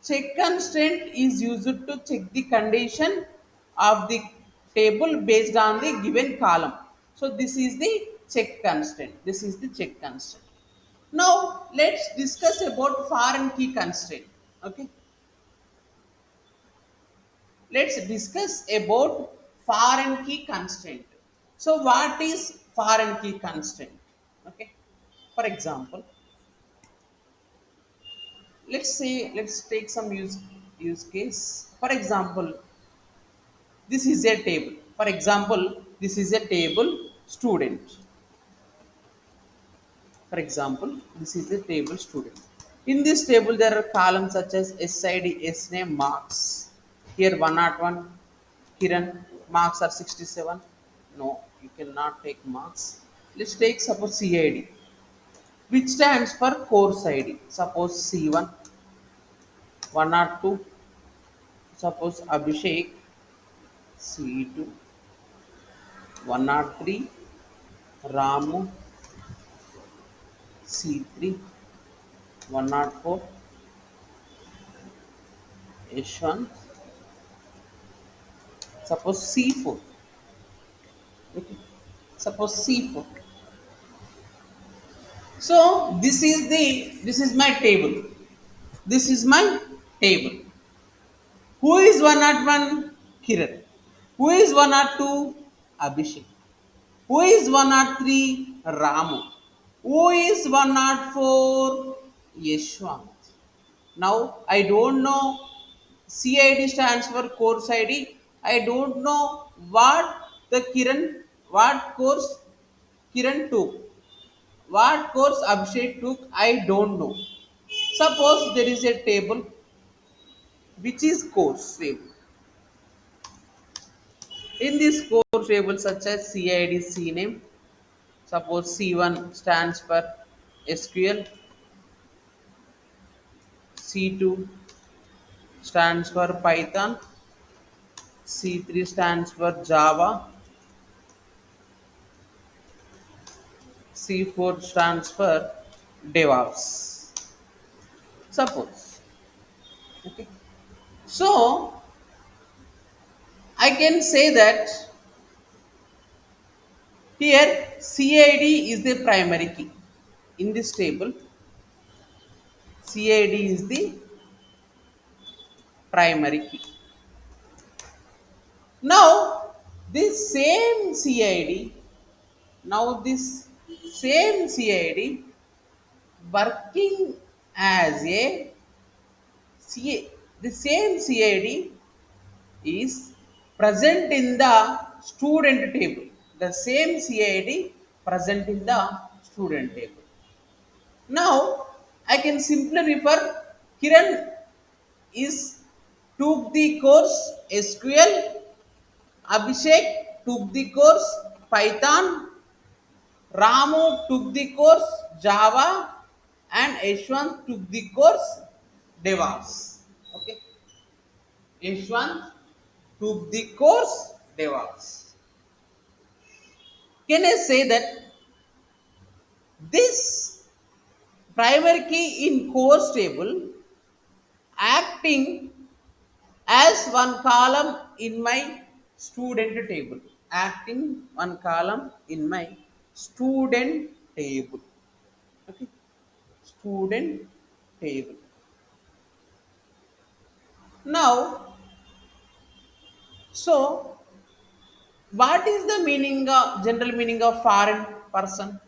Check constraint is used to check the condition of the table based on the given column. So this is the check constraint. This is the check constraint. Now let's discuss about foreign key constraint. Okay, let's discuss about foreign key constraint. So what is foreign key constraint? Okay, for example, let's take some use case. For example, this is a table. For example, this is a table student. For example, this is a table student. In this table, there are columns such as SID, SNAME, marks. Here 101, Kiran, marks are 67. No, you cannot take marks. Let's take suppose CID, which stands for course ID. Suppose C1, 102, suppose Abhishek, C2, 103, Ramu, C3, 104, H1, suppose C4. Okay. Suppose C4. So this is my table. This is my table. Who is 101? Kiran. Who is 102? Abhishek. Who is 103? Ramu. Who is 104? Yeshwant. Now I don't know. CID stands for course ID. I don't know what course Kiran took. What course Abhishek took, I don't know. Suppose there is a table which is course table. In this course table, such as CID, CNAME, suppose C1 stands for SQL, C2 stands for Python, C3 stands for Java, C4 stands for DevOps. Suppose. Okay. So I can say that here CID is the primary key. In this table, CID is the primary key. Now this same CID, now this same CID working as a CA, the same CID is present in the student table. The same CID present in the student table. Now I can simply refer Kiran is took the course SQL, Abhishek took the course Python, Ramu took the course Java, and Yashwant took the course DevOps. Okay, Yashwant took the course DevOps. Can I say that this primary key in course table acting as one column in my student table, acting one column in my student table. Okay, student table. Now, so what is the meaning of general meaning of foreign person?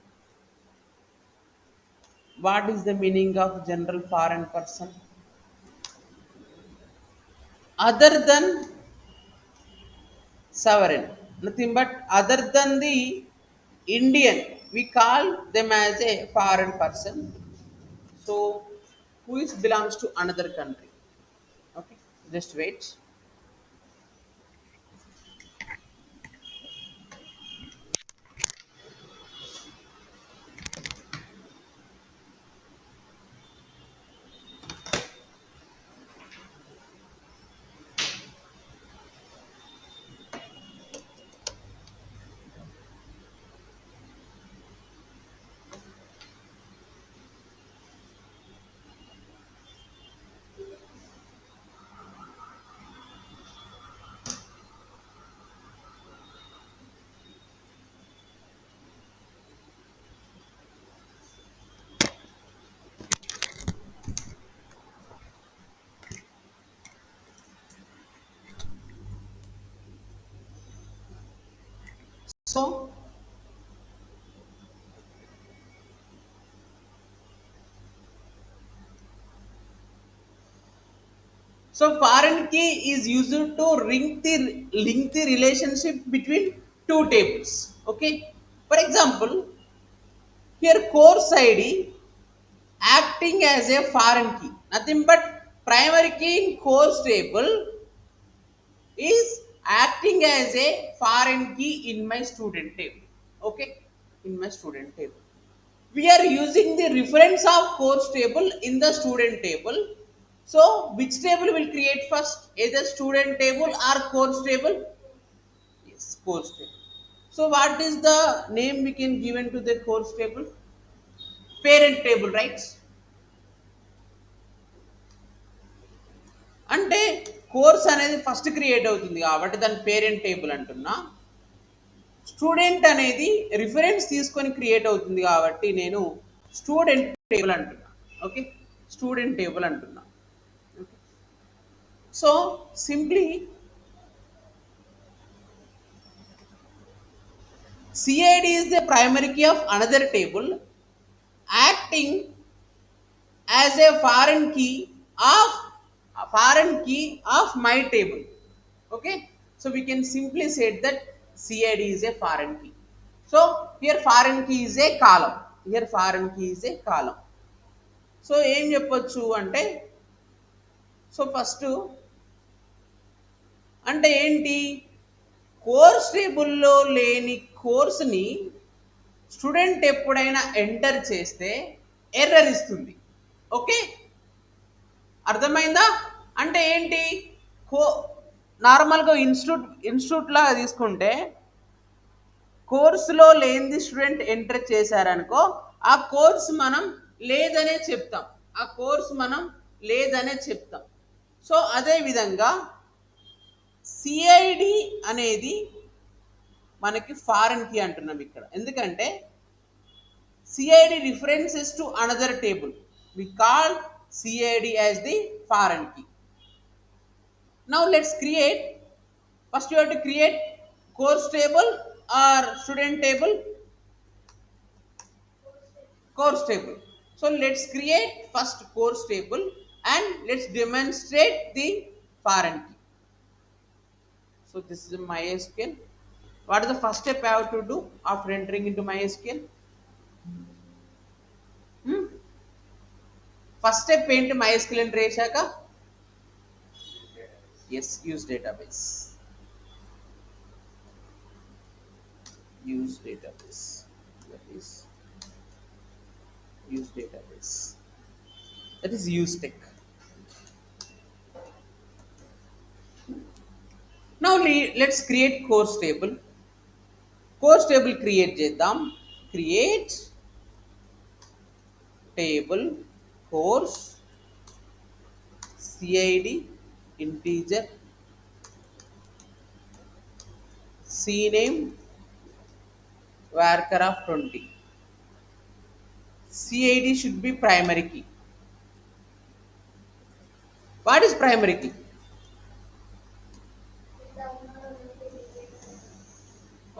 What is the meaning of general foreign person? Other than sovereign, nothing but other than the Indian, we call them as a foreign person. So who is belongs to another country. Okay, just wait. So, foreign key is used to link the relationship between two tables. Okay. For example, here course ID acting as a foreign key. Nothing but primary key in course table is acting as a foreign key in my student table. Okay, in my student table. We are using the reference of course table in the student table. So, which table will create first? Either student table or course table? Yes, course table. So, what is the name we can given to the course table? Parent table, right? అంటే course అనేది first create అవుతుంది కాబట్టి దాని parent table అంటున్నా. Student అనేది reference తీసుకొని create అవుతుంది కాబట్టి నేను స్టూడెంట్ టేబుల్ అంటున్నా. ఓకే, స్టూడెంట్ టేబుల్ అంటున్నా. So simply CID is the primary key of another table acting as a foreign key of my table. Okay, so we can simply say that CID is a foreign key. So here foreign key is a column. Here foreign key is a column. So ఏం చెప్పొచ్చు అంటే, so first అంటే ఏంటి, course టేబుల్లో లేని కోర్సుని student ఎప్పుడైనా enter చేస్తే error ఇస్తుంది. ఓకే, అర్థమైందా? అంటే ఏంటి, కో నార్మల్గా ఇన్స్టిట్యూట్ లాగా తీసుకుంటే కోర్సులో లేనిది స్టూడెంట్ ఎంటర్ చేశారనుకో, ఆ కోర్సు మనం లేదనే చెప్తాం. ఆ కోర్సు మనం లేదనే చెప్తాం. సో అదే విధంగా సిఐడి అనేది మనకి ఫారెన్ కీ అంటున్నాం ఇక్కడ. ఎందుకంటే CID references to another table. We call CID as the foreign key. Now let's create. First you have to create course table or student table. Course table. So let's create first course table and let's demonstrate the foreign key. So this is MySQL. What is the first step I have to do after entering into MySQL? First step ఏంటి MySQL enter చేశాక? Yes, use database. Use database. That is use database. That is use tech. Now let's create course table. Course table create చేద్దాం. Create table course CID integer CNAME varchar of 20. CID should be primary key. What is primary key?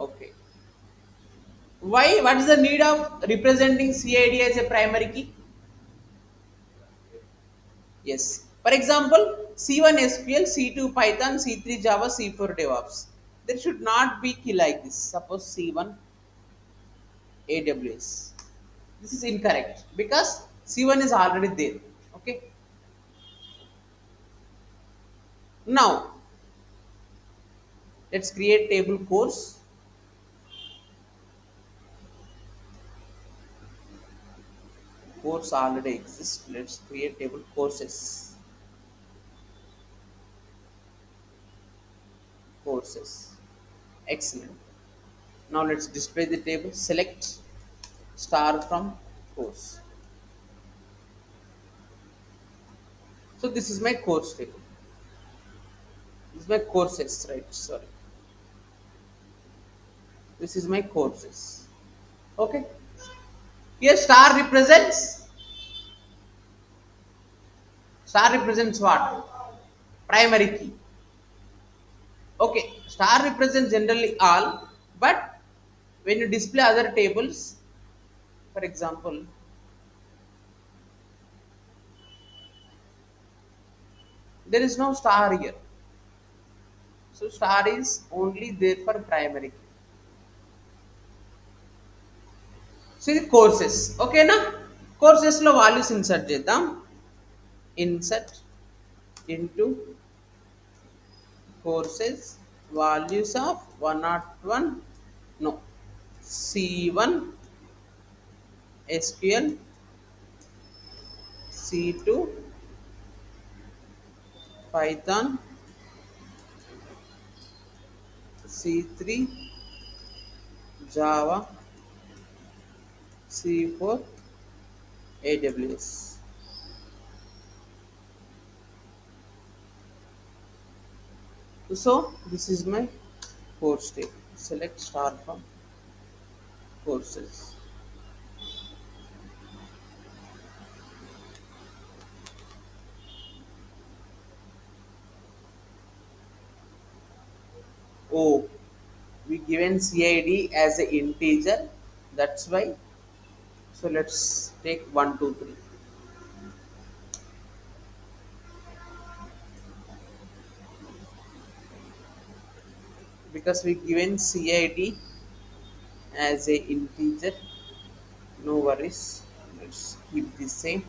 Okay. Why? What is the need of representing CID as a primary key? Yes. For example, C1 SQL, C2 Python, C3 Java, C4 DevOps. There should not be key like this. Suppose C1 AWS. This is incorrect because C1 is already there. Okay. Now, let's create table course. Course already exists. Let's create table courses. Courses. Excellent. Now let's display the table. Select star from course. So this is my course table. This is my courses, right? Sorry. This is my courses. Okay. Here star represents what? Primary key. Okay, star represents generally all, but When you display other tables, for example, there is no star here. So star is only there for primary key. So the courses. Okay na? Courses లో values insert చేద్దాం. Insert into courses values of 101, no, C1 SQL, C2 Python, C3 Java, C4 AWS. So this is my course table. Select star from courses. Oh, we given CID as an integer. That's why. So let's take 1, 2, 3. Because we given CID as a integer, no worries. Let's keep the same.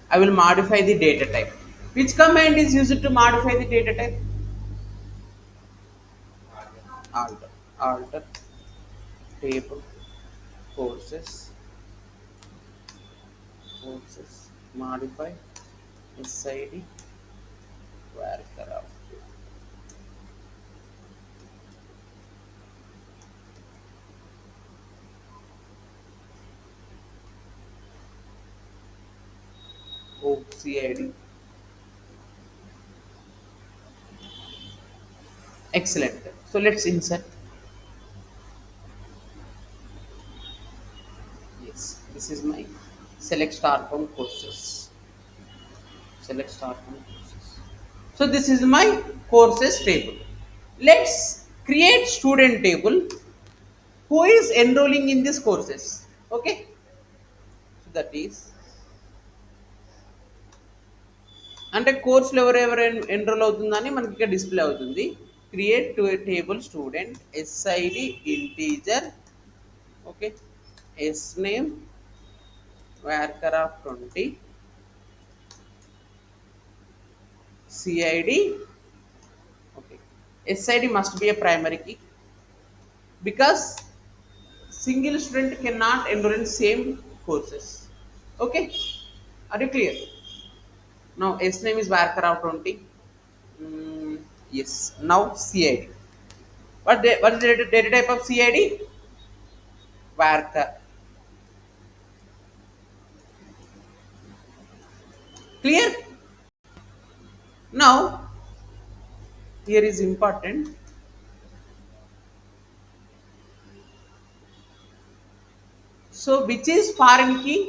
I will modify the data type. Which command is used to modify the data type? Alter. Alter table courses. Courses. Modify SID varchar. Oh, CID. Excellent. So let's insert. Yes, this is my select star from courses. Select star from courses. So this is my courses table. Let's create student table who is enrolling in these courses. Okay, so that is అంటే కోర్సులో ఎవరెవరు enrol అవుతుందని మనకి ఇక్కడ display అవుతుంది. Create to a table student SID integer, okay, S name varchar of 20, CID, okay. SID must be a primary key because single student cannot enroll in same courses. Okay, are you clear? Now S name is varchar of 20. Yes. Now CID. What is the data type of CID? Varchar. Clear? Now here is important. So which is foreign key?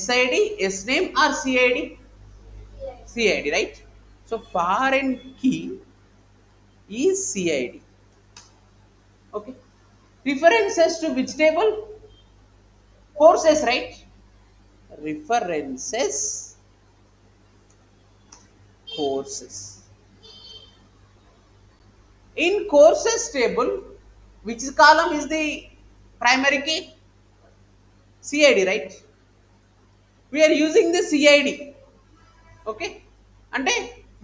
SID, S name or CID? CID, right? So foreign key is CID. Okay. References to which table? Courses, right? References, courses. In courses table, which column is the primary key? CID, right? We are using the CID. Okay, అంటే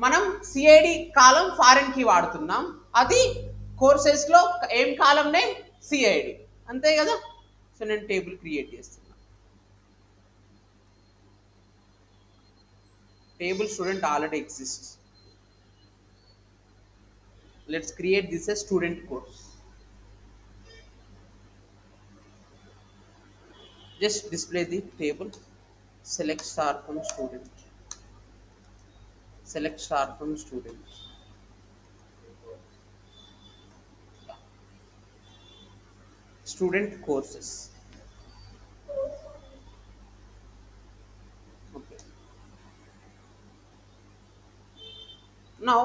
మనం CID కాలం foreign key వాడుతున్నాం. అది కోర్సెస్లో ఏం కాలం name? CID. అంతే కదా. So నేను table create చేస్తున్నా. Table student already exist. Let's create this a student course. Just display the table. Select star from student. Select star from student. Student courses. Okay. Now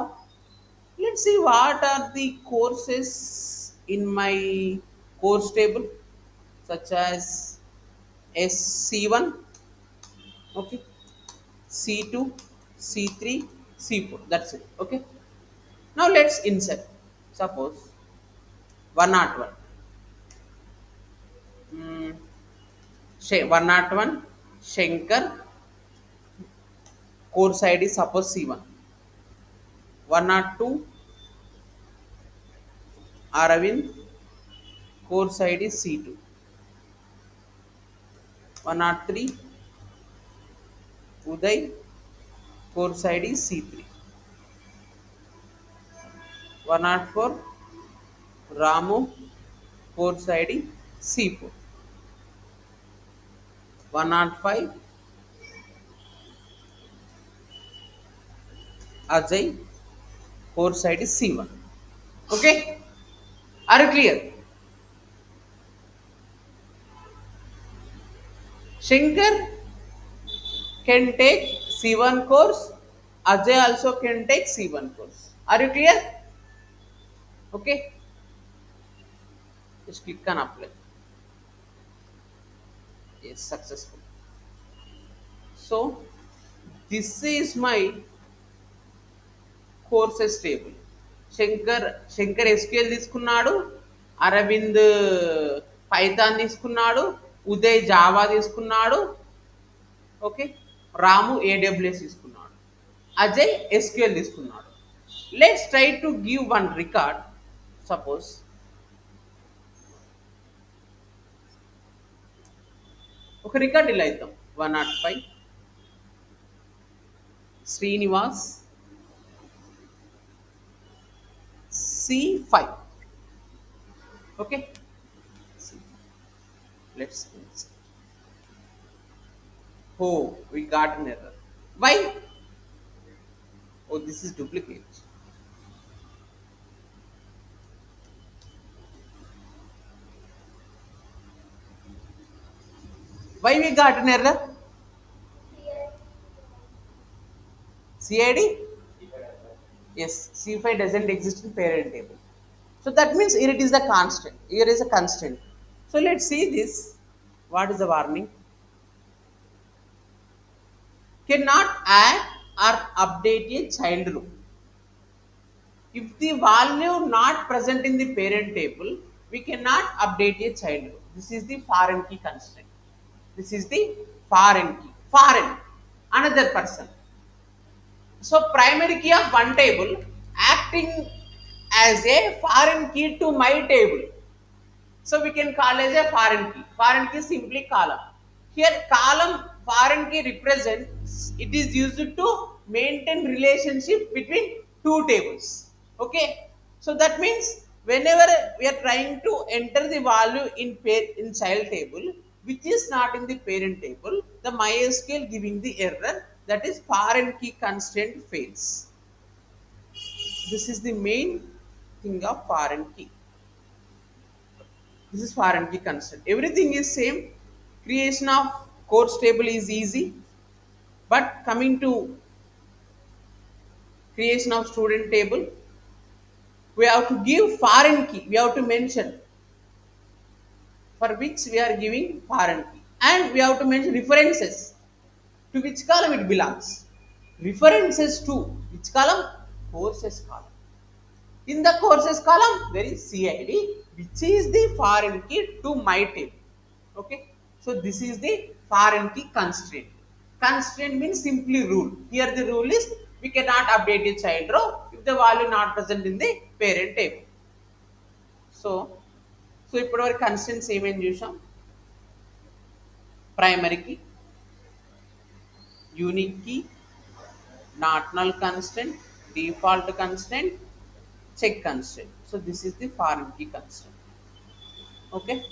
let's see what are the courses in my course table. such as SC1, okay, C2, C3, C4. That's it. Okay. Now let's insert. Suppose 101. 101 Shankar, course ID suppose C1. 102 Aravind, course ID C2. 103 Uday, course ID C3. 104 Ramu, course ID C4. 105 Ajay, course ID C1. Okay, are you clear? Shankar can take C1 course. Ajay also can take C1 course. Are you clear? Okay, just click on apply. Yes, successful. So this is my courses table. Shankar SQL తీసుకున్నాడు, Arvind Python తీసుకున్నాడు, Uday Java తీసుకున్నాడు, okay, రాము AWS తీసుకున్నాడు, Ajay SQL తీసుకున్నాడు. Let's try to give one record. Suppose ఒక record ఇలా ఇద్దాం. 105 Srinivas C5. Okay, let's see. Oh, we got an error. Why? Oh, this is duplicate. Why we got an error? CID? Yes, C5 doesn't exist in parent table. So that means here it is the constant. Here is a constant. So let's see this. What is the warning? Cannot add or update a child row. If the value not present in the parent table, we cannot update a child row. This is the foreign key constraint. This is the foreign key. Foreign, another person. So primary key of one table acting as a foreign key to my table. So we can call as a foreign key. Foreign key simply column. Here column foreign key represents, it is used to maintain relationship between two tables. Okay. So that means whenever we are trying to enter the value in child table which is not in the parent table, the MySQL giving the error, that is foreign key constraint fails. This is the main thing of foreign key. This is foreign key constraint. Everything is same. Creation of course table is easy, but coming to creation of student table, we have to give foreign key. We have to mention for which we are giving foreign key, and we have to mention references to which column it belongs. References to which column? Courses column. In the courses column, there is CID, which is the foreign key to my table. Okay. So this is the foreign key constraint. Constraint means simply rule. Here the rule is we cannot update a child row if the value not present in the parent table. So, ఇప్పటివరకు constraints ఏమేమి చూసాం? Primary key, unique key, not null constraint, default constraint, check constraint. So this is the foreign key constraint. Okay.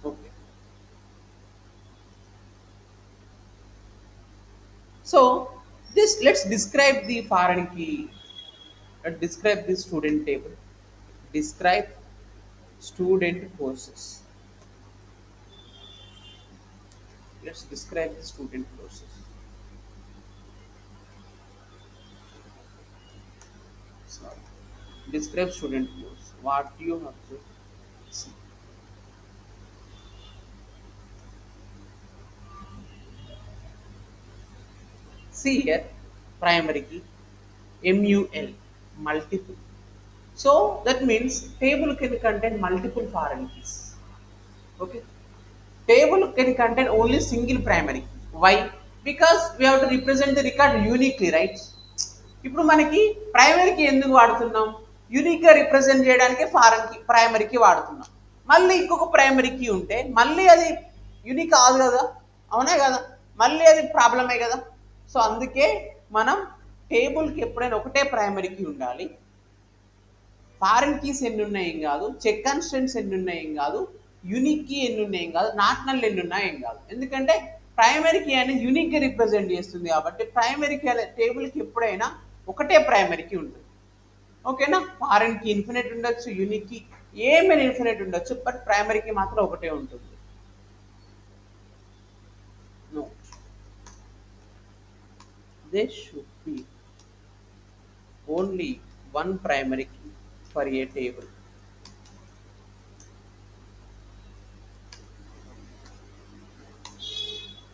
Okay. So this, let's describe the foreign key Describe the student table. Describe student courses. Let's describe the student courses. Sorry. Describe student course. What you have to see. See here, primary key, MUL, multiple. So that means table can contain multiple foreign keys. Okay. Table can contain only single primary key. Why? Because we have to represent the record uniquely, right? ఇప్పుడు మనకి ప్రైమరీకి ఎందుకు వాడుతున్నాం? యూనిక్గా represent చేయడానికి foreign కి ప్రైమరీకి వాడుతున్నాం. మళ్ళీ ఇంకొక ప్రైమరీకి ఉంటే మళ్ళీ అది యూనిక్ కాదు కదా, అవునా కదా, మళ్ళీ అది ప్రాబ్లమే కదా. సో అందుకే మనం టేబుల్కి ఎప్పుడైనా ఒకటే ప్రైమరీకి ఉండాలి. ఫారెన్ కీస్ ఎన్ని ఉన్నాయి ఏం కాదు, చెక్ కన్స్టెంట్స్ ఎన్ని ఉన్నాయి ఏం కాదు, యూనిక్ కీ ఎన్ని ఉన్నాయి ఏం కాదు, నాట్ నల్ ఎన్ని ఉన్నాయి ఏం కాదు. ఎందుకంటే ప్రైమరీ కీ అనేది యూనిక్గా రిప్రజెంట్ చేస్తుంది కాబట్టి ప్రైమరీ కీ అనే టేబుల్కి ఎప్పుడైనా ఒకటే ప్రైమరీ కీ ఉంటుంది. ఓకేనా. ఫారెన్ కీ ఇన్ఫినిట్ ఉండొచ్చు, యూనిక్ కీ ఏమైనా ఇన్ఫినిట్ ఉండొచ్చు, బట్ ప్రైమరీ కీ మాత్రం ఒకటే ఉంటుంది. No, they should be only one primary key for a table.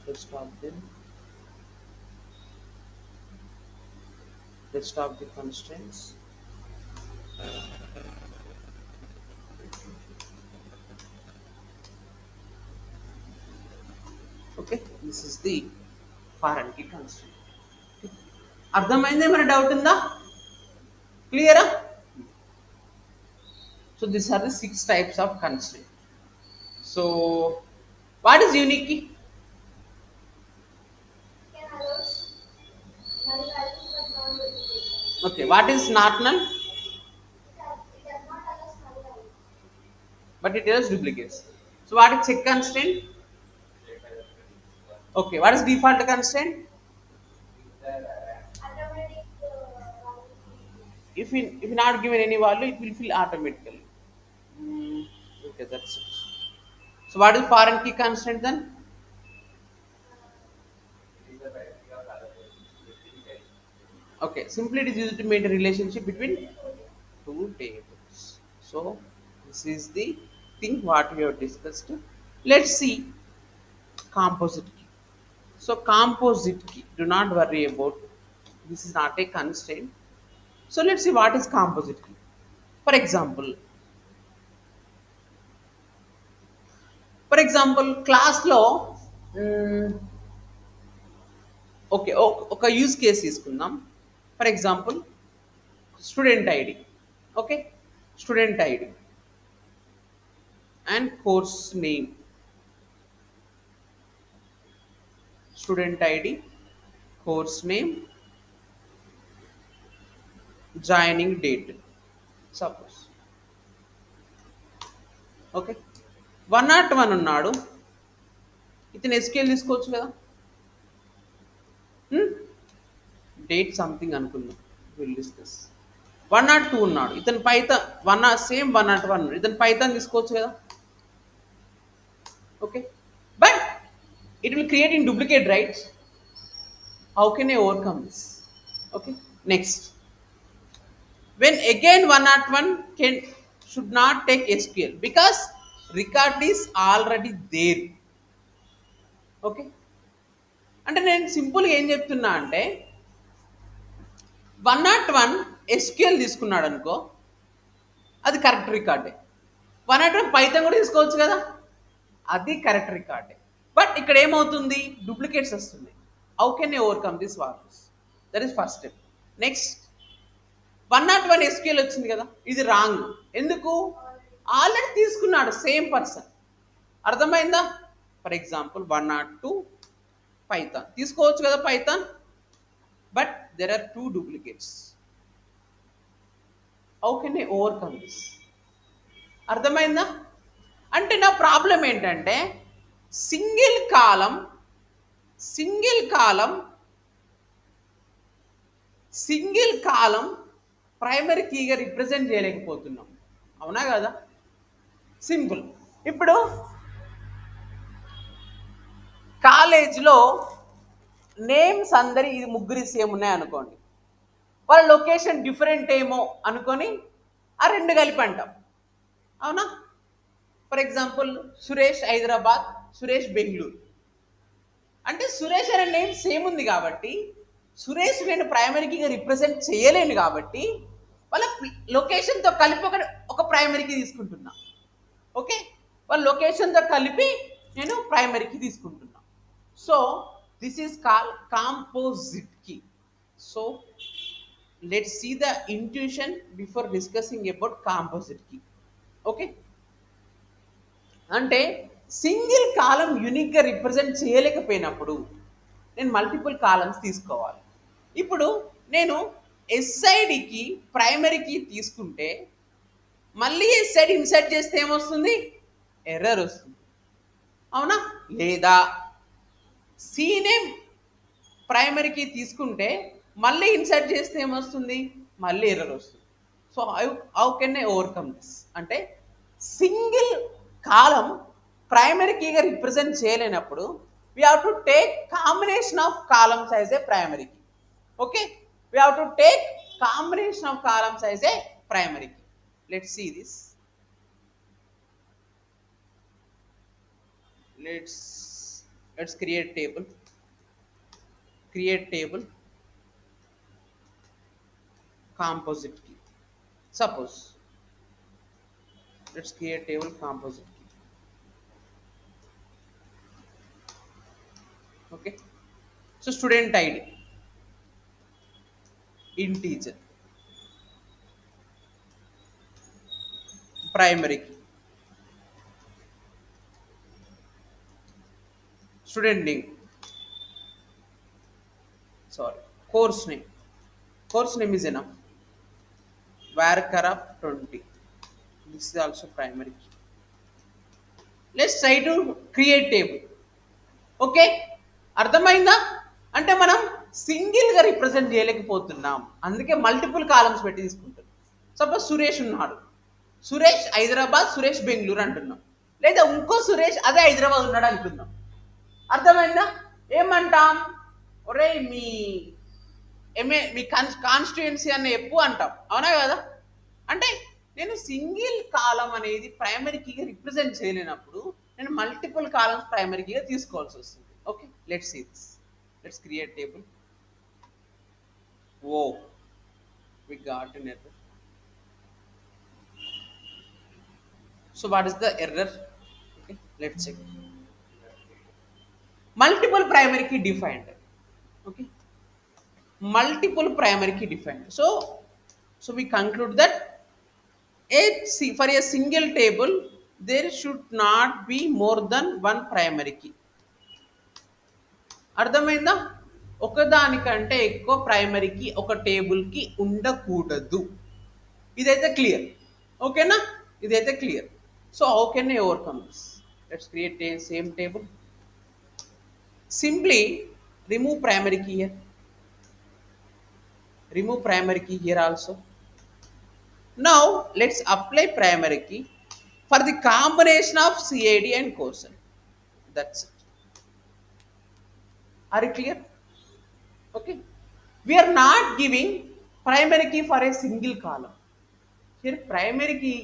Rest of the constraints. Okay, this is the foreign key constraint. అర్థమైంది? ఏమైనా doubt ఉందా? క్లియరా? So these are the 6 types of constraint. So what is unique key? Okay, what is not null? But it has duplicates. So what is check constraint? Okay, what is default constraint? If not given any value, it will fill automatically. Okay, that's it. So what is foreign key constraint then? Okay, simply it is used to maintain a relationship between two tables. So this is the thing what we have discussed. Let's see composite key. So composite key, do not worry about, this is not a constraint. So let's see what is composite key. For example, క్లాస్లో okay ఒక use case తీసుకుందాం. For example student ID. Okay, student ID and course name. Student ID, course name, joining date suppose. Okay, 101 ఉన్నాడు, ఇతను SQL తీసుకోవచ్చు కదా, date something అనుకుందాం, will discuss. 102 ఉన్నాడు, ఇతను పైథాన్ సేమ్ 101 ఇతను పైథాన్ తీసుకోవచ్చు కదా. Okay, but it will create in duplicate rights. How can I overcome this? Okay, next, when again 101 should not take SQL because record is already there. Okay, అంటే నేను సింపుల్గా ఏం చెప్తున్నా అంటే 101 SQL తీసుకున్నాడు అనుకో, అది కరెక్ట్ రికార్డే. 101 పైథాన్ కూడా తీసుకోవచ్చు కదా, అది కరెక్ట్ రికార్డే. బట్ ఇక్కడ ఏమవుతుంది, డూప్లికేట్స్ వస్తుంది. How can I overcome this values? That is first step. Next, 101 SQL వచ్చింది కదా, ఇది రాంగ్. ఎందుకు? ఆల్రెడీ తీసుకున్నాడు సేమ్ పర్సన్. అర్థమైందా? ఫర్ ఎగ్జాంపుల్ 102 పైథాన్ తీసుకోవచ్చు కదా Python, but there are 2 duplicates. How can I overcome this? అర్థమైందా? అంటే నా ప్రాబ్లం ఏంటంటే సింగిల్ కాలం ప్రైమరీ కీగా రిప్రజెంట్ చేయలేకపోతున్నాం. అవునా కదా? సింపుల్. ఇప్పుడు కాలేజ్లో నేమ్స్ అందరి ఇది ముగ్గురి సేమ్ ఉన్నాయి అనుకోండి, వాళ్ళ లొకేషన్ డిఫరెంట్ ఏమో అనుకొని ఆ రెండు కలిపి అంటాం. అవునా? For example Suresh Hyderabad, Suresh Bengaluru. అంటే సురేష్ అనే నేమ్ సేమ్ ఉంది కాబట్టి సురేష్ నేను ప్రైమరీకి రిప్రజెంట్ చేయలేను కాబట్టి వాళ్ళ లొకేషన్తో కలిపి ఒక ప్రైమరీకి తీసుకుంటున్నా. ఓకే, వాళ్ళ లొకేషన్తో కలిపి నేను ప్రైమరీకి తీసుకుంటున్నా. So this is call composite key. So let's see the intuition before discussing about composite key. Okay, అంటే సింగిల్ కాలం యూనిక్గా రిప్రజెంట్ చేయలేకపోయినప్పుడు నేను మల్టిపుల్ కాలమ్స్ తీసుకోవాలి. ఇప్పుడు నేను ఎస్ఐడికి ప్రైమరీకి తీసుకుంటే మళ్ళీ ఎస్ఐడి ఇన్సర్ట్ చేస్తే ఏమొస్తుంది? ఎర్రర్ వస్తుంది. అవునా? లేదా సీనేమ్ ప్రైమరీకి తీసుకుంటే మళ్ళీ ఇన్సర్ట్ చేస్తే ఏమొస్తుంది? మళ్ళీ ఎర్రర్ వస్తుంది. So how can I overcome this? అంటే సింగిల్ కాలం ప్రైమరీ కీగా రిప్రజెంట్ చేయలేనప్పుడు we have to take combination of columns as a primary key. Okay, we have to take combination of columns as a primary key. Let's see this. Let's create table. Create table composite key. Suppose let's create table composite key. Okay, so student ID integer, primary key, student name, sorry, course name is enough, varchar 20. This is also primary key. Let's try to create table. Okay, అర్థమైందా? అంటే మనం సింగిల్గా represent చేయలేకపోతున్నాం, అందుకే multiple columns పెట్టి తీసుకుంటాం. Suppose Suresh ఉన్నాడు, సురేష్ హైదరాబాద్, సురేష్ బెంగళూరు అంటున్నాం. లేదా ఇంకో సురేష్ అదే హైదరాబాద్ ఉన్నాడు అనుకుందాం. అర్థమైందా? ఏమంటాం? ఒరే మీ కాన్స్టిట్యుయెన్సీ అన్న ఎప్పు అంటాం. అవునా కదా? అంటే నేను సింగిల్ కాలం అనేది ప్రైమరీ కీగా రిప్రజెంట్ చేయలేనప్పుడు నేను మల్టిపుల్ కాలమ్స్ ప్రైమరీ కీగా తీసుకోవాల్సి వస్తుంది. Okay, let's see this. Let's create table. Oh, we got an error. So what is the error? Okay, let's check. Multiple primary key defined. Okay, multiple primary key defined. So we conclude that for a single table there should not be more than one primary key. అర్థమైందా? ఒకదానికంటే ఎక్కువ primary key ఒక టేబుల్కి ఉండకూడదు. ఇదైతే clear. ఓకేనా? ఇదైతే clear. So how can I overcome this? Let's create a same table. Simply remove primary key here. Remove primary key here also. Now let's apply primary key for the combination of CID and quotient. That's it. Are you clear? Okay. We are not giving primary key for a single column. Here primary key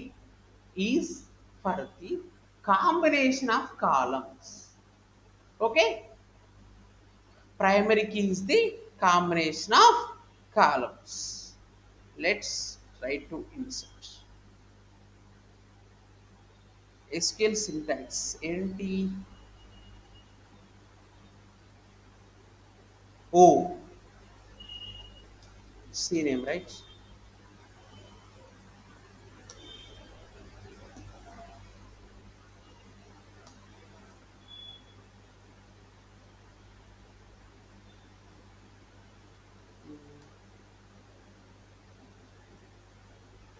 is for the combination of columns. Okay. Primary key is the combination of columns. Let's try to insert. SQL syntax NT O CNAME, right?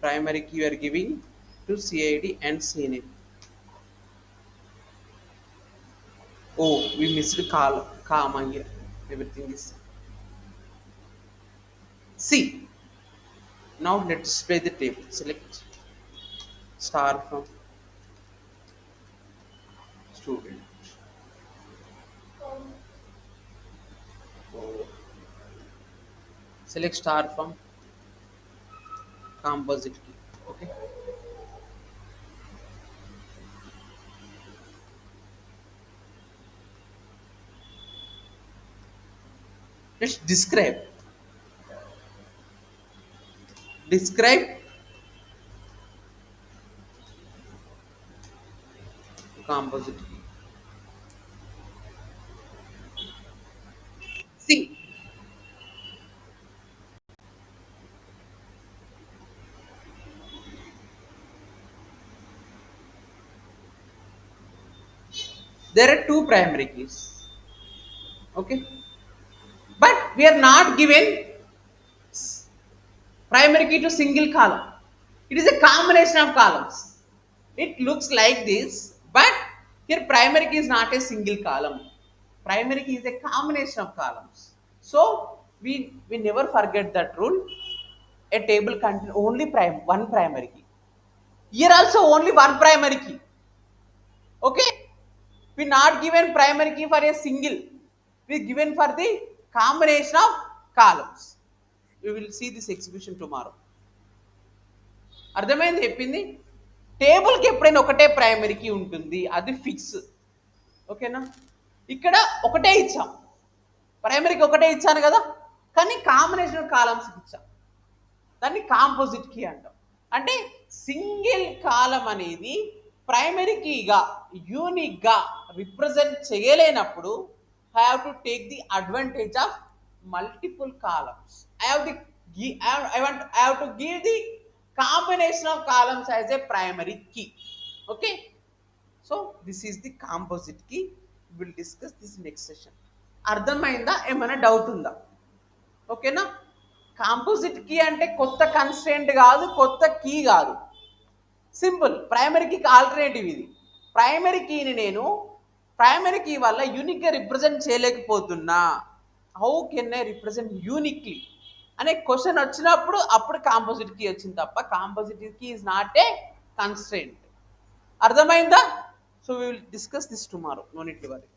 Primary key you are giving to CID and CNAME. Oh, we missed comma here. Everything is C. Now let's display the table. Select star from student. Select star from composite key. Okay. Let's describe composite key. See, there are two primary keys. Okay, but we are not given primary key to single column. It is a combination of columns. It looks like this, but here primary key is not a single column. Primary key is a combination of columns. So we never forget that rule. A table contains only one primary key. Here also only one primary key. Okay, we not given primary key for a single. We given for the combination of columns. We will see this exhibition tomorrow. అర్థమైంది చెప్పింది. టేబుల్కి ఎప్పుడైనా ఒకటే primary key ఉంటుంది, అది fix. ఓకేనా, ఇక్కడ ఒకటే ఇచ్చాం, ప్రైమరీకి ఒకటే ఇచ్చాను కదా, కానీ కాంబినేషన్ కాలమ్స్కి ఇచ్చాం. దాన్ని కాంపోజిట్ కీ అంటాం. అంటే సింగిల్ కాలం అనేది ప్రైమరీ కీగా యూనిక్గా రిప్రజెంట్ చేయలేనప్పుడు I have to take the advantage of multiple columns. I have to give the combination of columns as a primary key. Okay, so this is the composite key. We will discuss this next session. అర్థమైందా? ఏమైనా doubt ఉందా? ఓకేనా. Composite key అంటే కొత్త constraint కాదు, కొత్త key కాదు, simple primary కీకి ఆల్టర్నేటివ్ ఇది. ప్రైమరీ కీని నేను ప్రైమరీ కీ వల్ల యూనిక్గా రిప్రజెంట్ చేయలేకపోతున్నా, how can I represent uniquely అనే క్వశ్చన్ వచ్చినప్పుడు అప్పుడు కాంపోజిట్ కీ వచ్చింది తప్ప composite key is not a constraint. అర్థమైందా? So we will discuss this tomorrow. No need to worry.